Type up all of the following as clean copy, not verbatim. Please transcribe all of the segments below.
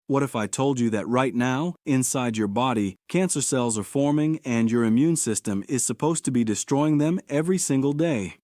What if I told you that right now, inside your body, cancer cells are forming and your immune system is supposed to be destroying them every single day?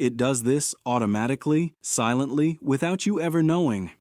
It does this automatically, silently, without you ever knowing.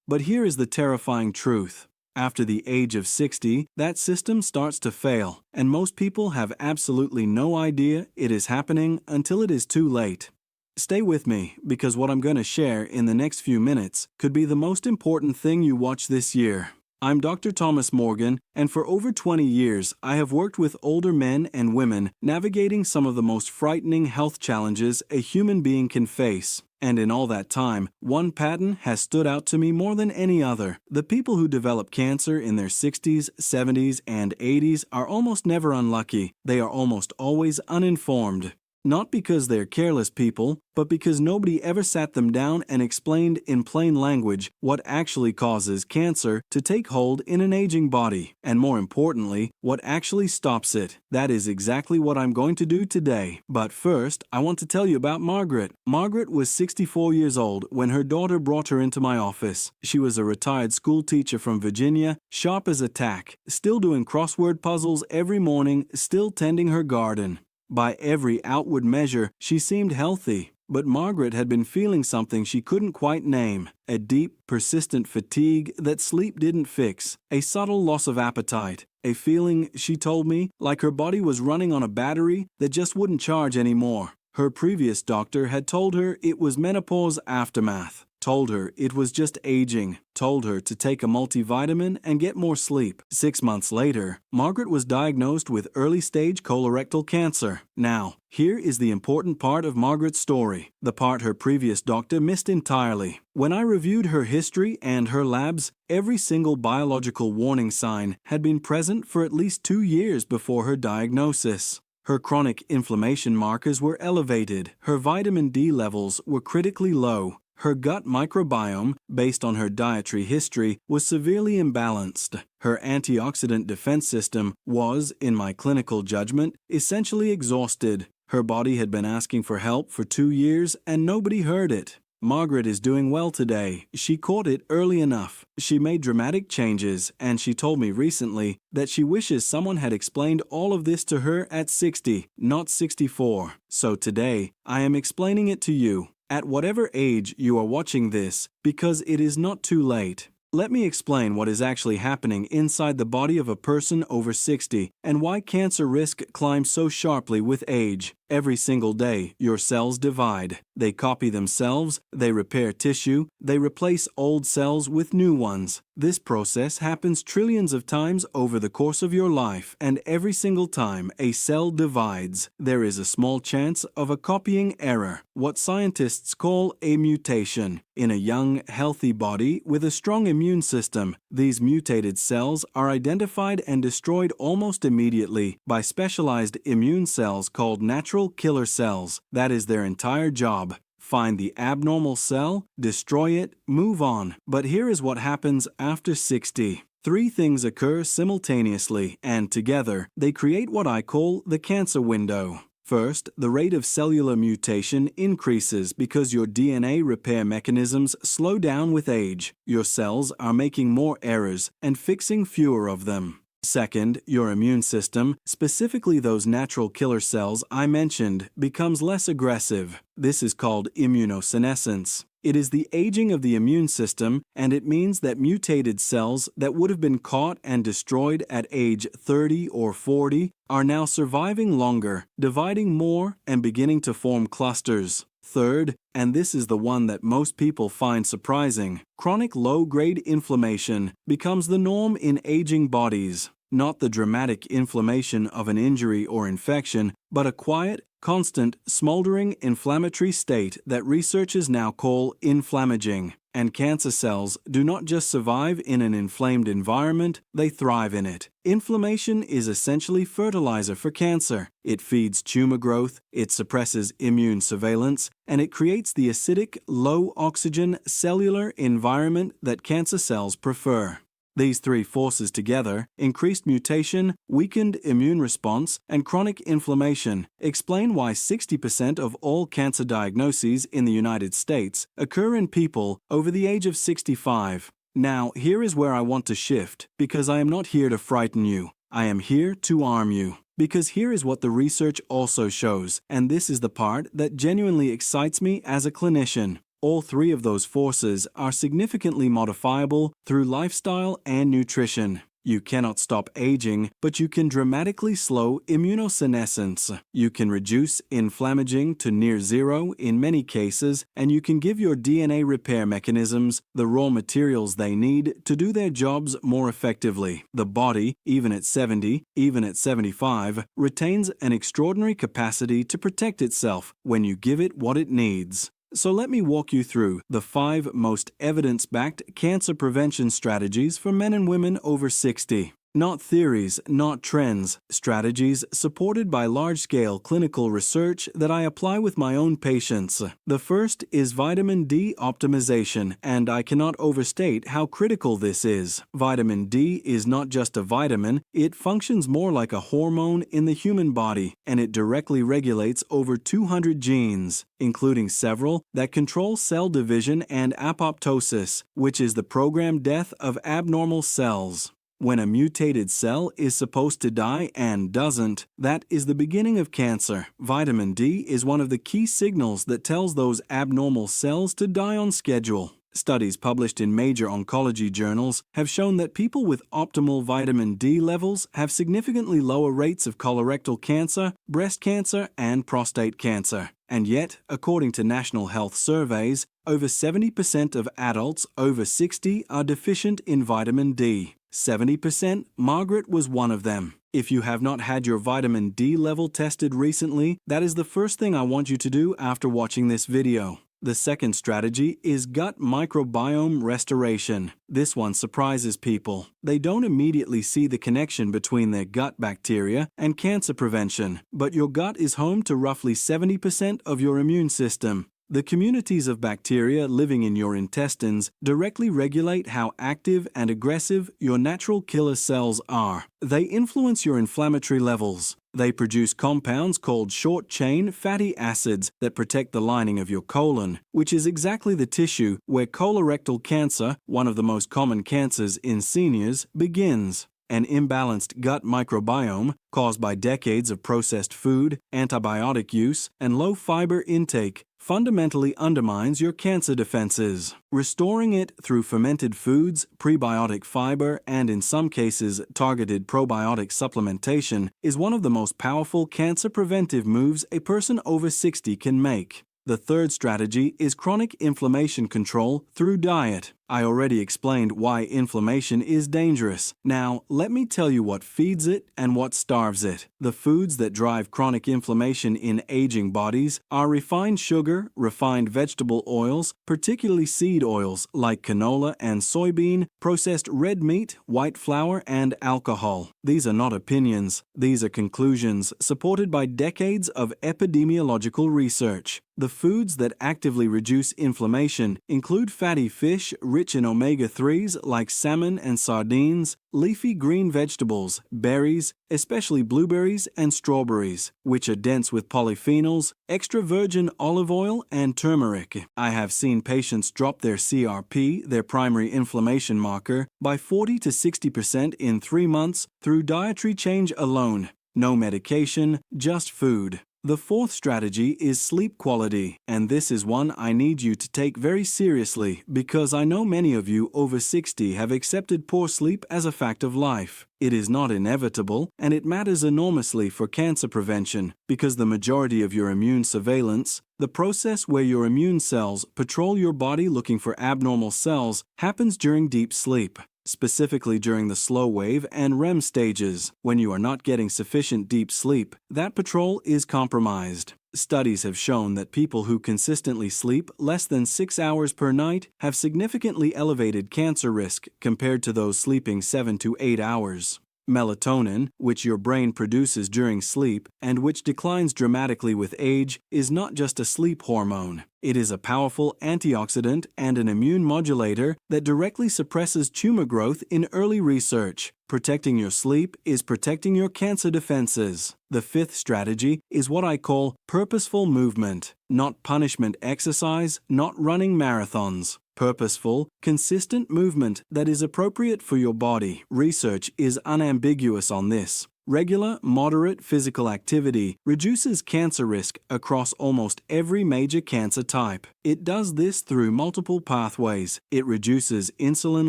But here is the terrifying truth. After the age of 60, that system starts to fail, and most people have absolutely no idea it is happening until it is too late. Stay with me, because what I'm going to share in the next few minutes could be the most important thing you watch this year. I'm Dr. Thomas Morgan, and for over 20 years, I have worked with older men and women navigating some of the most frightening health challenges a human being can face. And in all that time, one pattern has stood out to me more than any other. The people who develop cancer in their 60s, 70s, and 80s are almost never unlucky. They are almost always uninformed. Not because they're careless people, but because nobody ever sat them down and explained in plain language what actually causes cancer to take hold in an aging body, and more importantly, what actually stops it. That is exactly what I'm going to do today. But first, I want to tell you about Margaret. Margaret was 64 years old when her daughter brought her into my office. She was a retired school teacher from Virginia, sharp as a tack, still doing crossword puzzles every morning, still tending her garden. By every outward measure, she seemed healthy, but Margaret had been feeling something she couldn't quite name, a deep, persistent fatigue that sleep didn't fix, a subtle loss of appetite, a feeling, she told me, like her body was running on a battery that just wouldn't charge anymore. Her previous doctor had told her it was menopause aftermath, told her it was just aging, told her to take a multivitamin and get more sleep. 6 months later, Margaret was diagnosed with early-stage colorectal cancer. Now, here is the important part of Margaret's story, the part her previous doctor missed entirely. When I reviewed her history and her labs, every single biological warning sign had been present for at least 2 years before her diagnosis. Her chronic inflammation markers were elevated, her vitamin D levels were critically low, her gut microbiome, based on her dietary history, was severely imbalanced. Her antioxidant defense system was, in my clinical judgment, essentially exhausted. Her body had been asking for help for 2 years and nobody heard it. Margaret is doing well today. She caught it early enough. She made dramatic changes, and she told me recently that she wishes someone had explained all of this to her at 60, not 64. So today, I am explaining it to you, at whatever age you are watching this, because it is not too late. Let me explain what is actually happening inside the body of a person over 60 and why cancer risk climbs so sharply with age. Every single day, your cells divide. They copy themselves, they repair tissue, they replace old cells with new ones. This process happens trillions of times over the course of your life, and every single time a cell divides, there is a small chance of a copying error, what scientists call a mutation. In a young, healthy body with a strong immune system, these mutated cells are identified and destroyed almost immediately by specialized immune cells called natural killer cells. That is their entire job. Find the abnormal cell, destroy it, move on. But here is what happens after 60. 3 things occur simultaneously, and together, they create what I call the cancer window. First, the rate of cellular mutation increases because your DNA repair mechanisms slow down with age. Your cells are making more errors and fixing fewer of them. Second, your immune system, specifically those natural killer cells I mentioned, becomes less aggressive. This is called immunosenescence. It is the aging of the immune system, and it means that mutated cells that would have been caught and destroyed at age 30 or 40 are now surviving longer, dividing more, and beginning to form clusters. Third, and this is the one that most people find surprising, chronic low-grade inflammation becomes the norm in aging bodies. Not the dramatic inflammation of an injury or infection, but a quiet, constant, smoldering inflammatory state that researchers now call inflammaging. And cancer cells do not just survive in an inflamed environment, they thrive in it. Inflammation is essentially fertilizer for cancer. It feeds tumor growth, it suppresses immune surveillance, and it creates the acidic, low-oxygen cellular environment that cancer cells prefer. These 3 forces together, increased mutation, weakened immune response, and chronic inflammation, explain why 60% of all cancer diagnoses in the United States occur in people over the age of 65. Now, here is where I want to shift, because I am not here to frighten you. I am here to arm you. Because here is what the research also shows, and this is the part that genuinely excites me as a clinician. All three of those forces are significantly modifiable through lifestyle and nutrition. You cannot stop aging, but you can dramatically slow immunosenescence. You can reduce inflammaging to near zero in many cases, and you can give your DNA repair mechanisms the raw materials they need to do their jobs more effectively. The body, even at 70, even at 75, retains an extraordinary capacity to protect itself when you give it what it needs. So let me walk you through the 5 most evidence-backed cancer prevention strategies for men and women over 60. Not theories, not trends, strategies supported by large-scale clinical research that I apply with my own patients. The first is vitamin D optimization, and I cannot overstate how critical this is. Vitamin D is not just a vitamin, it functions more like a hormone in the human body, and it directly regulates over 200 genes, including several that control cell division and apoptosis, which is the programmed death of abnormal cells. When a mutated cell is supposed to die and doesn't, that is the beginning of cancer. Vitamin D is one of the key signals that tells those abnormal cells to die on schedule. Studies published in major oncology journals have shown that people with optimal vitamin D levels have significantly lower rates of colorectal cancer, breast cancer, and prostate cancer. And yet, according to national health surveys, over 70% of adults over 60 are deficient in vitamin D. 70%, Margaret was one of them. If you have not had your vitamin D level tested recently, that is the first thing I want you to do after watching this video. The second strategy is gut microbiome restoration. This one surprises people. They don't immediately see the connection between their gut bacteria and cancer prevention, but your gut is home to roughly 70% of your immune system. The communities of bacteria living in your intestines directly regulate how active and aggressive your natural killer cells are. They influence your inflammatory levels. They produce compounds called short-chain fatty acids that protect the lining of your colon, which is exactly the tissue where colorectal cancer, one of the most common cancers in seniors, begins. An imbalanced gut microbiome, caused by decades of processed food, antibiotic use, and low fiber intake, fundamentally undermines your cancer defenses. Restoring it through fermented foods, prebiotic fiber, and in some cases targeted probiotic supplementation is one of the most powerful cancer preventive moves a person over 60 can make. The third strategy is chronic inflammation control through diet. I already explained why inflammation is dangerous. Now, let me tell you what feeds it and what starves it. The foods that drive chronic inflammation in aging bodies are refined sugar, refined vegetable oils, particularly seed oils like canola and soybean, processed red meat, white flour, and alcohol. These are not opinions. These are conclusions supported by decades of epidemiological research. The foods that actively reduce inflammation include fatty fish rich in omega-3s like salmon and sardines, leafy green vegetables, berries, especially blueberries and strawberries, which are dense with polyphenols, extra virgin olive oil, and turmeric. I have seen patients drop their CRP, their primary inflammation marker, by 40 to 60% in 3 months through dietary change alone. No medication, just food. The fourth strategy is sleep quality, and this is one I need you to take very seriously because I know many of you over 60 have accepted poor sleep as a fact of life. It is not inevitable, and it matters enormously for cancer prevention because the majority of your immune surveillance, the process where your immune cells patrol your body looking for abnormal cells, happens during deep sleep. Specifically during the slow wave and REM stages. When you are not getting sufficient deep sleep, that patrol is compromised. Studies have shown that people who consistently sleep less than 6 hours per night have significantly elevated cancer risk compared to those sleeping 7 to 8 hours. Melatonin, which your brain produces during sleep and which declines dramatically with age, is not just a sleep hormone. It is a powerful antioxidant and an immune modulator that directly suppresses tumor growth in early research. Protecting your sleep is protecting your cancer defenses. The fifth strategy is what I call purposeful movement, not punishment exercise, not running marathons. Purposeful, consistent movement that is appropriate for your body. Research is unambiguous on this. Regular, moderate physical activity reduces cancer risk across almost every major cancer type. It does this through multiple pathways. It reduces insulin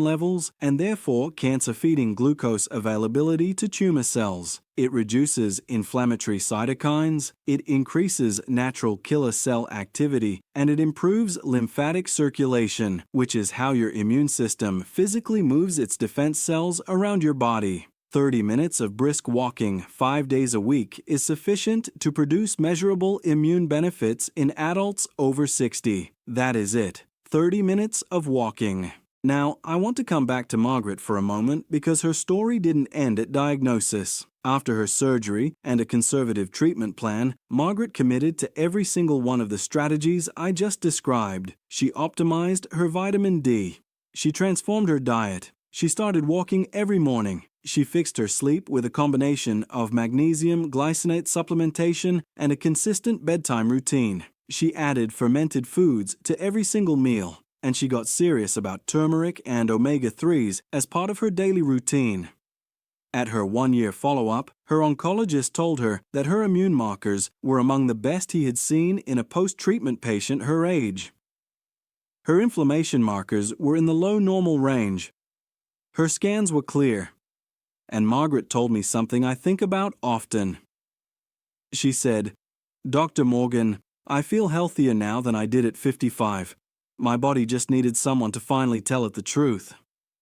levels and therefore cancer-feeding glucose availability to tumor cells. It reduces inflammatory cytokines, it increases natural killer cell activity, and it improves lymphatic circulation, which is how your immune system physically moves its defense cells around your body. 30 minutes of brisk walking 5 days a week is sufficient to produce measurable immune benefits in adults over 60. That is it. 30 minutes of walking. Now, I want to come back to Margaret for a moment because her story didn't end at diagnosis. After her surgery and a conservative treatment plan, Margaret committed to every single one of the strategies I just described. She optimized her vitamin D. She transformed her diet. She started walking every morning. She fixed her sleep with a combination of magnesium glycinate supplementation and a consistent bedtime routine. She added fermented foods to every single meal, and she got serious about turmeric and omega-3s as part of her daily routine. At her one-year follow-up, her oncologist told her that her immune markers were among the best he had seen in a post-treatment patient her age. Her inflammation markers were in the low normal range. Her scans were clear. And Margaret told me something I think about often. She said, "Dr. Morgan, I feel healthier now than I did at 55. My body just needed someone to finally tell it the truth.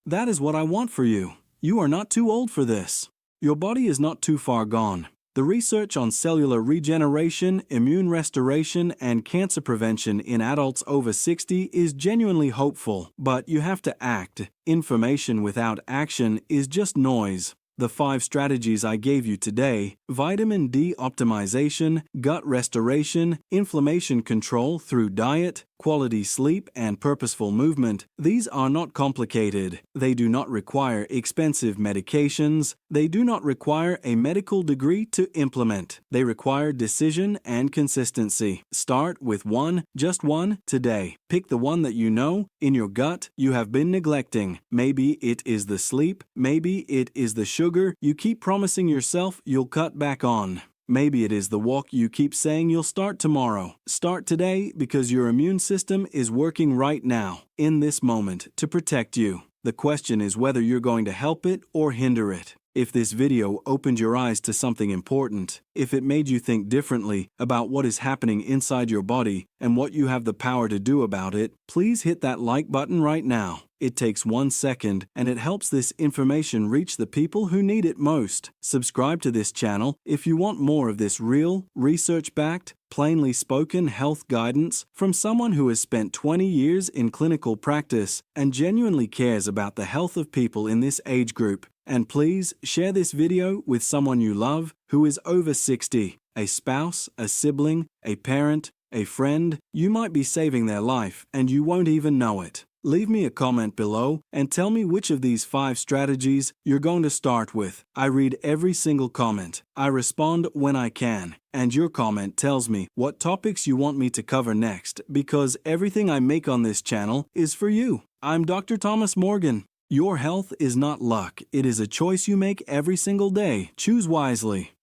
That is what I want for you. You are not too old for this. Your body is not too far gone. The research on cellular regeneration, immune restoration, and cancer prevention in adults over 60 is genuinely hopeful, but you have to act. Information without action is just noise. The 5 strategies I gave you today, vitamin D optimization, gut restoration, inflammation control through diet, quality sleep, and purposeful movement, these are not complicated. They do not require expensive medications. They do not require a medical degree to implement. They require decision and consistency. Start with one, just one, today. Pick the one that you know, in your gut, you have been neglecting. Maybe it is the sleep. Maybe it is the sugar you keep promising yourself you'll cut back on. Maybe it is the walk you keep saying you'll start tomorrow. Start today because your immune system is working right now, in this moment, to protect you. The question is whether you're going to help it or hinder it. If this video opened your eyes to something important, if it made you think differently about what is happening inside your body and what you have the power to do about it, please hit that like button right now. It takes 1 second and it helps this information reach the people who need it most. Subscribe to this channel if you want more of this real, research-backed, plainly spoken health guidance from someone who has spent 20 years in clinical practice and genuinely cares about the health of people in this age group. And please share this video with someone you love who is over 60, a spouse, a sibling, a parent, a friend. You might be saving their life and you won't even know it. Leave me a comment below and tell me which of these 5 strategies you're going to start with. I read every single comment. I respond when I can. And your comment tells me what topics you want me to cover next because everything I make on this channel is for you. I'm Dr. Thomas Morgan. Your health is not luck. It is a choice you make every single day. Choose wisely.